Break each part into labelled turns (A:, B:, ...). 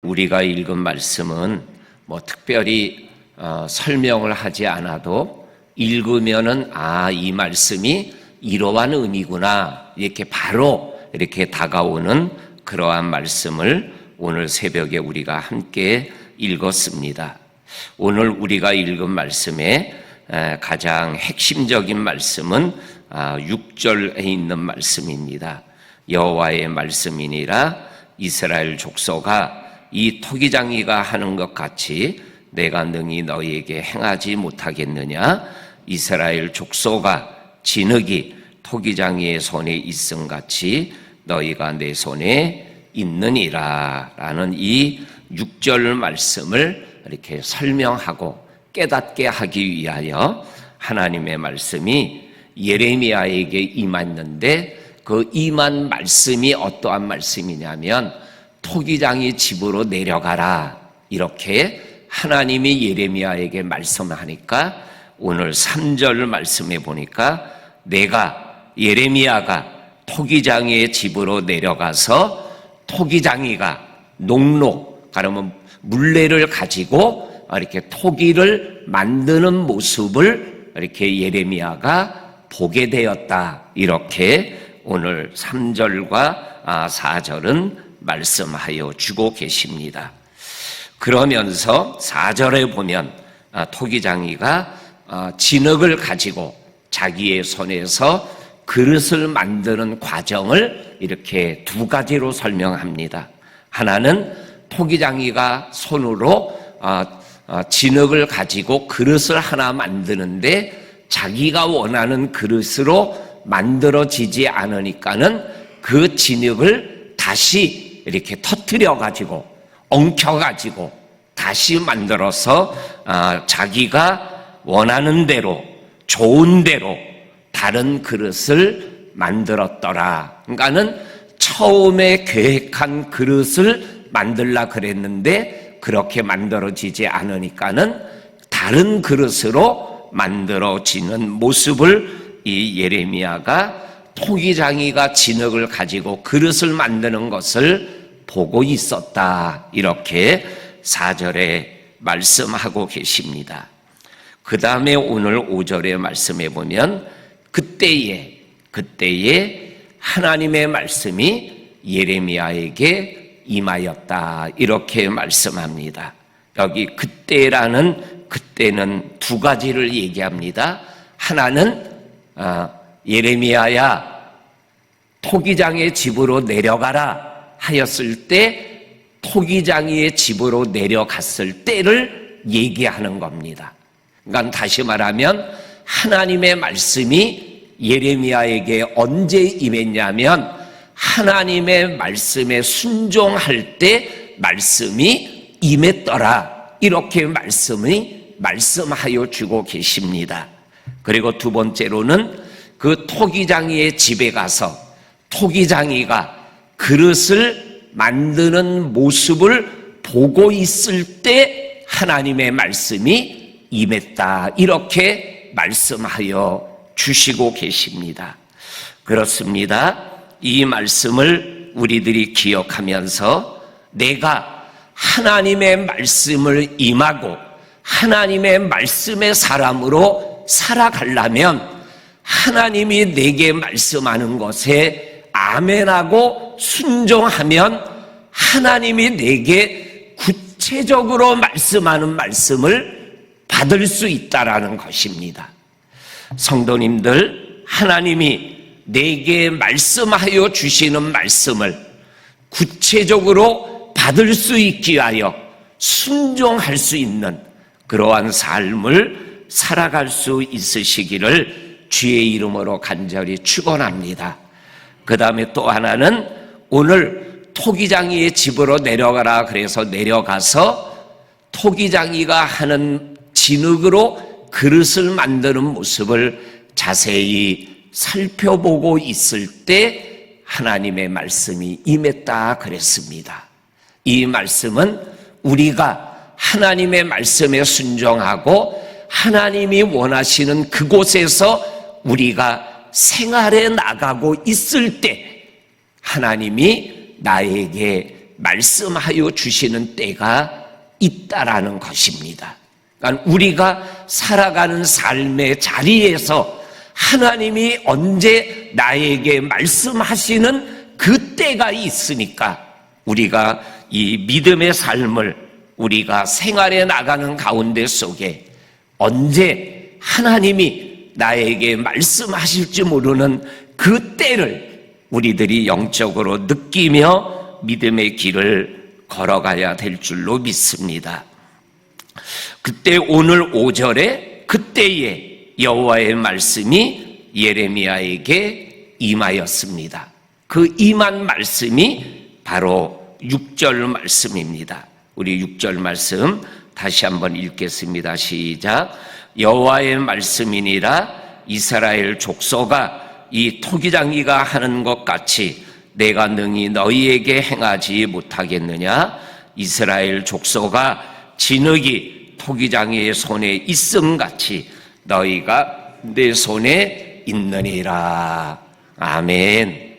A: 우리가 읽은 말씀은 특별히 설명을 하지 않아도 읽으면은 이 말씀이 이러한 의미구나 이렇게 바로 이렇게 다가오는 그러한 말씀을 오늘 새벽에 우리가 함께 읽었습니다. 오늘 우리가 읽은 말씀의 가장 핵심적인 말씀은 6절에 있는 말씀입니다. 여호와의 말씀이니라 이스라엘 족속아 이 토기장이가 하는 것 같이 내가 능히 너희에게 행하지 못하겠느냐. 이스라엘 족속아 진흙이 토기장이의 손에 있음 같이 너희가 내 손에 있느니라 라는 이 6절 말씀을 이렇게 설명하고 깨닫게 하기 위하여 하나님의 말씀이 예레미야에게 임했는데 그 임한 말씀이 어떠한 말씀이냐면 토기장이 집으로 내려가라 이렇게 하나님이 예레미야에게 말씀하니까 오늘 3절 말씀에 보니까 내가 예레미야가 토기장이의 집으로 내려가서 토기장이가 농로 그러면 물레를 가지고 이렇게 토기를 만드는 모습을 이렇게 예레미야가 보게 되었다 이렇게 오늘 3절과 4절은 말씀하여 주고 계십니다. 그러면서 4절에 보면 토기장이가 진흙을 가지고 자기의 손에서 그릇을 만드는 과정을 이렇게 두 가지로 설명합니다. 하나는 토기장이가 손으로 진흙을 가지고 그릇을 하나 만드는데 자기가 원하는 그릇으로 만들어지지 않으니까는 그 진흙을 다시 이렇게 터뜨려 가지고 엉켜 가지고 다시 만들어서 자기가 원하는 대로 좋은 대로 다른 그릇을 만들었더라. 그러니까는 처음에 계획한 그릇을 만들라 그랬는데 그렇게 만들어지지 않으니까는 다른 그릇으로 만들어지는 모습을 이 예레미야가 토기장이가 진흙을 가지고 그릇을 만드는 것을 보고 있었다 이렇게 4절에 말씀하고 계십니다. 그 다음에 오늘 5절의 말씀에 보면 그때에 하나님의 말씀이 예레미야에게 임하였다 이렇게 말씀합니다. 여기 그때라는 그때는 두 가지를 얘기합니다. 하나는 예레미야야 토기장의 집으로 내려가라 하였을 때 토기장이의 집으로 내려갔을 때를 얘기하는 겁니다. 그러니까 다시 말하면 하나님의 말씀이 예레미야에게 언제 임했냐면 하나님의 말씀에 순종할 때 말씀이 임했더라 이렇게 말씀하여 주고 계십니다. 그리고 두 번째로는 그 토기장이의 집에 가서 토기장이가 그릇을 만드는 모습을 보고 있을 때 하나님의 말씀이 임했다 이렇게 말씀하여 주시고 계십니다. 그렇습니다. 이 말씀을 우리들이 기억하면서 내가 하나님의 말씀을 임하고 하나님의 말씀의 사람으로 살아가려면 하나님이 내게 말씀하는 것에 아멘하고 순종하면 하나님이 내게 구체적으로 말씀하는 말씀을 받을 수 있다라는 것입니다. 성도님들, 하나님이 내게 말씀하여 주시는 말씀을 구체적으로 받을 수 있기 위하여 순종할 수 있는 그러한 삶을 살아갈 수 있으시기를 주의 이름으로 간절히 축원합니다. 그 다음에 또 하나는 오늘 토기장이의 집으로 내려가라 그래서 내려가서 토기장이가 하는 진흙으로 그릇을 만드는 모습을 자세히 살펴보고 있을 때 하나님의 말씀이 임했다 그랬습니다. 이 말씀은 우리가 하나님의 말씀에 순종하고 하나님이 원하시는 그곳에서 우리가 생활해 나가고 있을 때 하나님이 나에게 말씀하여 주시는 때가 있다라는 것입니다. 그러니까 우리가 살아가는 삶의 자리에서 하나님이 언제 나에게 말씀하시는 그 때가 있으니까 우리가 이 믿음의 삶을 우리가 생활해 나가는 가운데 속에 언제 하나님이 나에게 말씀하실지 모르는 그 때를 우리들이 영적으로 느끼며 믿음의 길을 걸어가야 될 줄로 믿습니다. 그때 오늘 5절에 그때에 여호와의 말씀이 예레미야에게 임하였습니다. 그 임한 말씀이 바로 6절 말씀입니다. 우리 6절 말씀 다시 한번 읽겠습니다. 시작. 여호와의 말씀이니라 이스라엘 족속아 이 토기장이가 하는 것 같이 내가 능히 너희에게 행하지 못하겠느냐? 이스라엘 족속아 진흙이 토기장이의 손에 있음같이 너희가 내 손에 있느니라. 아멘.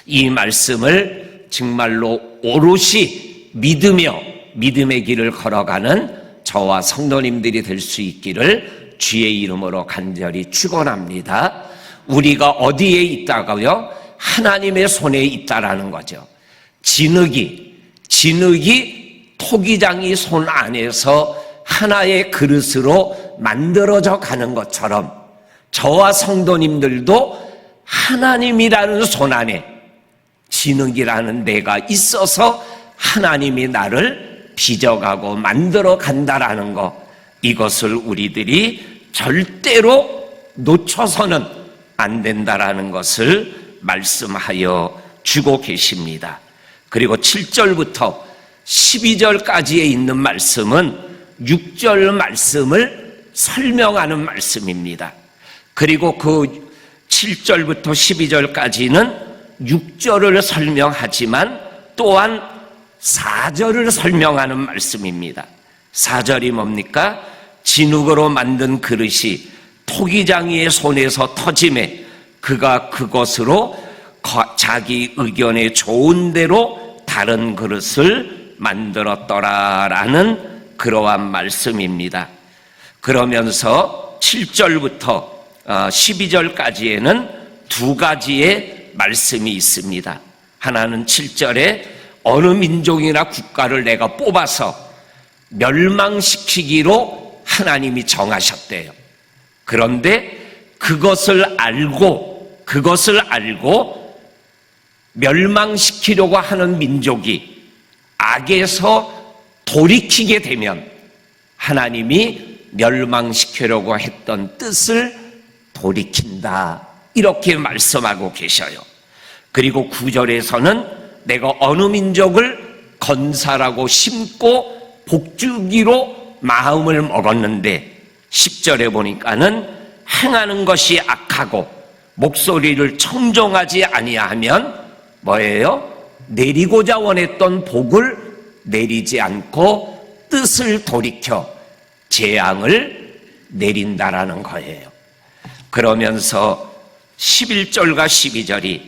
A: 이 말씀을 정말로 오롯이 믿으며 믿음의 길을 걸어가는 저와 성도님들이 될 수 있기를 주의 이름으로 간절히 축원합니다. 우리가 어디에 있다고요? 하나님의 손에 있다라는 거죠. 진흙이 토기장이 손 안에서 하나의 그릇으로 만들어져 가는 것처럼 저와 성도님들도 하나님이라는 손 안에 진흙이라는 내가 있어서 하나님이 나를 빚어가고 만들어 간다라는 것, 이것을 우리들이 절대로 놓쳐서는 안 된다라는 것을 말씀하여 주고 계십니다. 그리고 7절부터 12절까지에 있는 말씀은 6절 말씀을 설명하는 말씀입니다. 그리고 그 7절부터 12절까지는 6절을 설명하지만 또한 4절을 설명하는 말씀입니다. 4절이 뭡니까? 진흙으로 만든 그릇이 토기장이의 손에서 터짐에 그가 그것으로 자기 의견에 좋은 대로 다른 그릇을 만들었더라라는 그러한 말씀입니다. 그러면서 7절부터 12절까지에는 두 가지의 말씀이 있습니다. 하나는 7절에 어느 민족이나 국가를 내가 뽑아서 멸망시키기로 하나님이 정하셨대요. 그런데 그것을 알고 멸망시키려고 하는 민족이 악에서 돌이키게 되면 하나님이 멸망시키려고 했던 뜻을 돌이킨다, 이렇게 말씀하고 계셔요. 그리고 9절에서는 내가 어느 민족을 건사라고 심고 복주기로 마음을 먹었는데 10절에 보니까는 행하는 것이 악하고 목소리를 청종하지 아니하면 뭐예요? 내리고자 원했던 복을 내리지 않고 뜻을 돌이켜 재앙을 내린다라는 거예요. 그러면서 11절과 12절이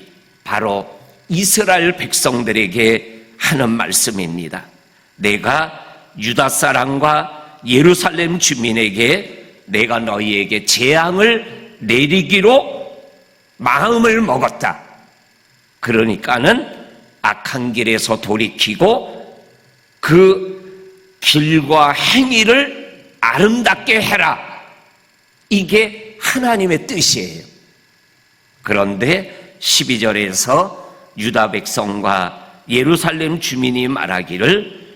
A: 바로 이스라엘 백성들에게 하는 말씀입니다. 내가 유다 사람과 예루살렘 주민에게 내가 너희에게 재앙을 내리기로 마음을 먹었다. 그러니까는 악한 길에서 돌이키고 그 길과 행위를 아름답게 해라. 이게 하나님의 뜻이에요. 그런데 12절에서 유다 백성과 예루살렘 주민이 말하기를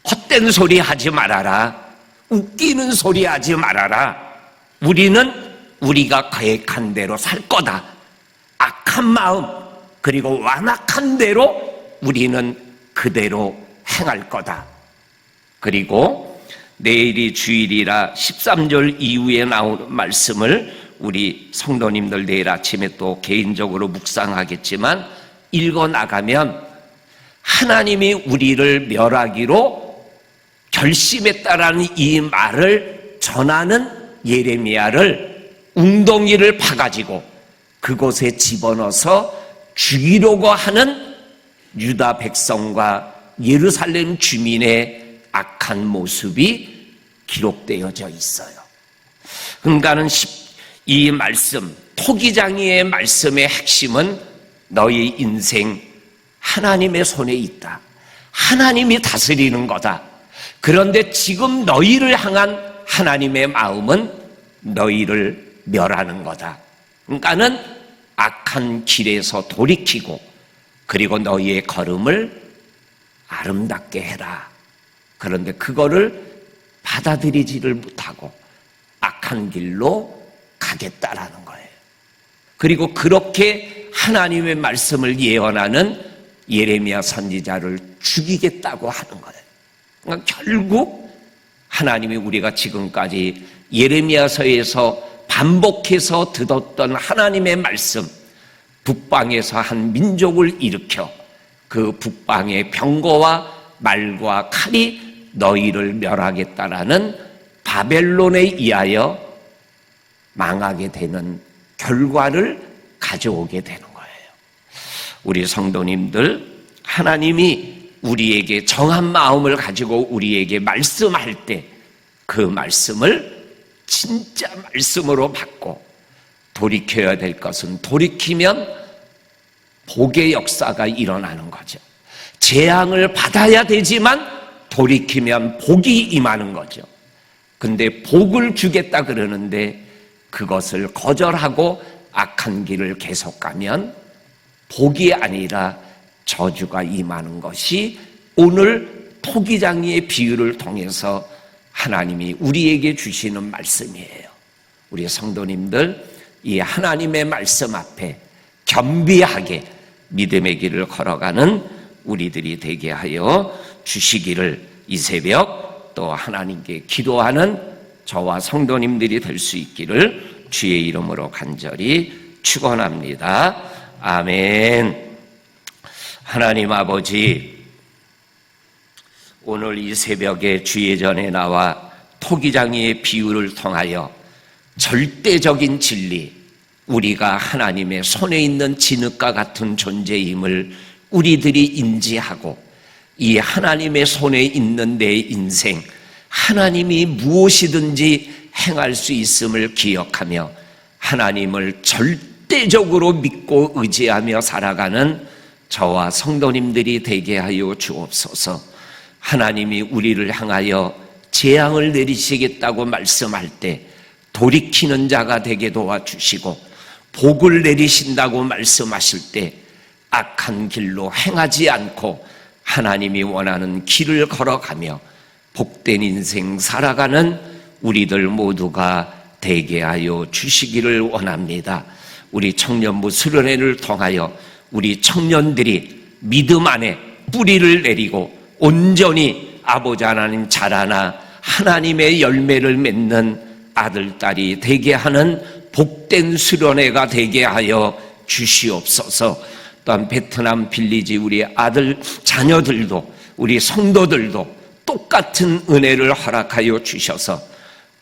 A: 헛된 소리 하지 말아라. 웃기는 소리 하지 말아라. 우리는 우리가 계획한 대로 살 거다. 악한 마음 그리고 완악한 대로 우리는 그대로 행할 거다. 그리고 내일이 주일이라 13절 이후에 나오는 말씀을 우리 성도님들 내일 아침에 또 개인적으로 묵상하겠지만 읽어나가면 하나님이 우리를 멸하기로 결심했다라는 이 말을 전하는 예레미야를 웅덩이를 파가지고 그곳에 집어넣어서 죽이려고 하는 유다 백성과 예루살렘 주민의 악한 모습이 기록되어져 있어요. 그러니까는 이 말씀, 토기장이의 말씀의 핵심은 너희 인생 하나님의 손에 있다. 하나님이 다스리는 거다. 그런데 지금 너희를 향한 하나님의 마음은 너희를 멸하는 거다. 그러니까는 악한 길에서 돌이키고 그리고 너희의 걸음을 아름답게 해라. 그런데 그거를 받아들이지를 못하고 악한 길로 가겠다라는 거예요. 그리고 그렇게 하나님의 말씀을 예언하는 예레미야 선지자를 죽이겠다고 하는 거예요. 그러니까 결국 하나님이 우리가 지금까지 예레미야서에서 반복해서 듣었던 하나님의 말씀, 북방에서 한 민족을 일으켜 그 북방의 병거와 말과 칼이 너희를 멸하겠다라는 바벨론에 의하여 망하게 되는 결과를 가져오게 되는 거예요. 우리 성도님들, 하나님이 우리에게 정한 마음을 가지고 우리에게 말씀할 때 그 말씀을 진짜 말씀으로 받고 돌이켜야 될 것은 돌이키면 복의 역사가 일어나는 거죠. 재앙을 받아야 되지만 돌이키면 복이 임하는 거죠. 근데 복을 주겠다 그러는데 그것을 거절하고 악한 길을 계속 가면 복이 아니라 저주가 임하는 것이 오늘 토기장이의 비유를 통해서 하나님이 우리에게 주시는 말씀이에요. 우리 성도님들, 이 하나님의 말씀 앞에 겸비하게 믿음의 길을 걸어가는 우리들이 되게 하여 주시기를 이 새벽 또 하나님께 기도하는 저와 성도님들이 될 수 있기를 주의 이름으로 간절히 축원합니다. 아멘. 하나님 아버지, 오늘 이 새벽에 주의 전에 나와 토기장이의 비유를 통하여 절대적인 진리, 우리가 하나님의 손에 있는 진흙과 같은 존재임을 우리들이 인지하고 이 하나님의 손에 있는 내 인생, 하나님이 무엇이든지 행할 수 있음을 기억하며 하나님을 절대적으로 믿고 의지하며 살아가는 저와 성도님들이 되게 하여 주옵소서. 하나님이 우리를 향하여 재앙을 내리시겠다고 말씀할 때 돌이키는 자가 되게 도와주시고, 복을 내리신다고 말씀하실 때 악한 길로 행하지 않고 하나님이 원하는 길을 걸어가며 복된 인생 살아가는 우리들 모두가 되게 하여 주시기를 원합니다. 우리 청년부 수련회를 통하여 우리 청년들이 믿음 안에 뿌리를 내리고 온전히 아버지 하나님 자라나 하나님의 열매를 맺는 아들, 딸이 되게 하는 복된 수련회가 되게 하여 주시옵소서. 또한 베트남 빌리지 우리 아들 자녀들도 우리 성도들도 똑같은 은혜를 허락하여 주셔서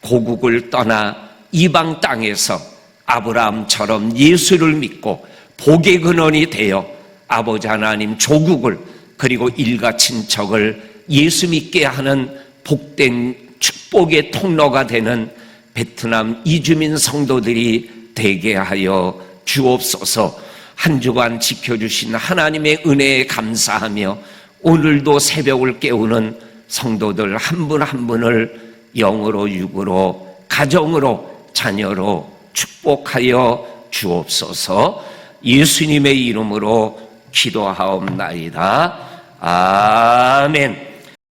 A: 고국을 떠나 이방 땅에서 아브라함처럼 예수를 믿고 복의 근원이 되어 아버지 하나님 조국을 그리고 일가 친척을 예수 믿게 하는 복된 축복의 통로가 되는 베트남 이주민 성도들이 되게 하여 주옵소서. 한 주간 지켜주신 하나님의 은혜에 감사하며 오늘도 새벽을 깨우는 성도들 한 분 한 분을 영으로 육으로 가정으로 자녀로 축복하여 주옵소서. 예수님의 이름으로 기도하옵나이다. 아멘.